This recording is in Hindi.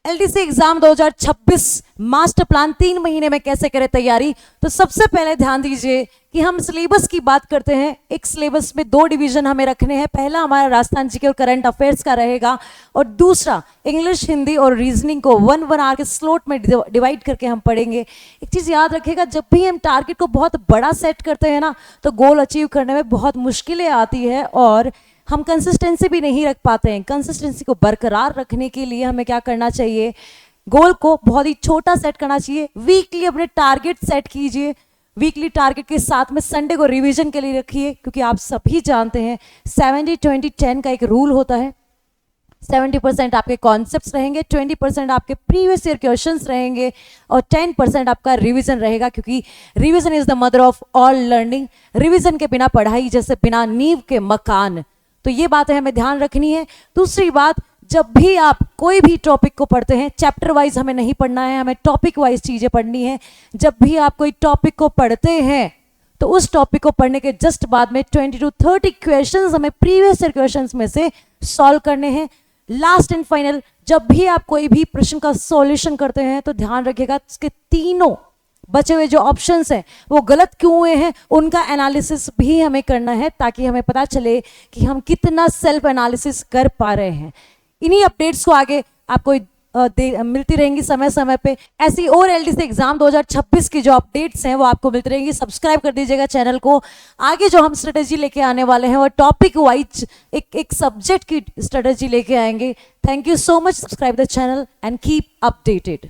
एलडीसी एग्जाम 2026 मास्टर प्लान 3 महीने में कैसे करें तैयारी। तो सबसे पहले ध्यान दीजिए कि हम सिलेबस की बात करते हैं। एक सिलेबस में 2 डिवीजन हमें रखने हैं। पहला हमारा राजस्थान जीके और करंट अफेयर्स का रहेगा और दूसरा इंग्लिश, हिंदी और रीजनिंग को 1-1 आवर के स्लॉट में डिवाइड करके हम पढ़ेंगे। एक चीज याद रखिएगा, जब भी हम टारगेट को बहुत बड़ा सेट करते हैं ना, तो गोल अचीव करने में बहुत मुश्किलें आती है और हम कंसिस्टेंसी भी नहीं रख पाते हैं। कंसिस्टेंसी को बरकरार रखने के लिए हमें क्या करना चाहिए, गोल को बहुत ही छोटा सेट करना चाहिए। वीकली अपने टारगेट सेट कीजिए। वीकली टारगेट के साथ में संडे को रिवीजन के लिए रखिए, क्योंकि आप सभी जानते हैं 70-20-10 का एक रूल होता है। 70% आपके कॉन्सेप्ट्स रहेंगे, 20% आपके प्रीवियस ईयर क्वेश्चंस रहेंगे और 10% आपका रिवीजन रहेगा, क्योंकि revision is the mother of all learning. Revision के बिना पढ़ाई जैसे बिना नींव के मकान। तो ये बातें हमें ध्यान रखनी है। दूसरी बात, जब भी आप कोई भी टॉपिक को पढ़ते हैं, चैप्टर वाइज हमें नहीं पढ़ना है, हमें टॉपिक वाइज चीजें पढ़नी है। जब भी आप कोई टॉपिक को पढ़ते हैं तो उस टॉपिक को पढ़ने के जस्ट बाद में 20-30 क्वेश्चंस हमें प्रीवियस ईयर क्वेश्चंस में से सॉल्व करने हैं। लास्ट एंड फाइनल, जब भी आप कोई भी प्रश्न का सॉल्यूशन करते हैं तो ध्यान रखिएगा इसके तीनों बचे हुए जो ऑप्शंस हैं वो गलत क्यों हुए हैं, उनका एनालिसिस भी हमें करना है, ताकि हमें पता चले कि हम कितना सेल्फ एनालिसिस कर पा रहे हैं। इन्हीं अपडेट्स को आगे आपको मिलती रहेंगी समय समय पे। ऐसी और एलडीसी एग्जाम 2026 की जो अपडेट्स हैं वो आपको मिलती रहेंगी। सब्सक्राइब कर दीजिएगा चैनल को। आगे जो हम स्ट्रेटेजी लेके आने वाले हैं वो टॉपिक वाइज एक सब्जेक्ट की स्ट्रेटेजी लेके आएंगे। Thank you so much. Subscribe the channel and keep updated.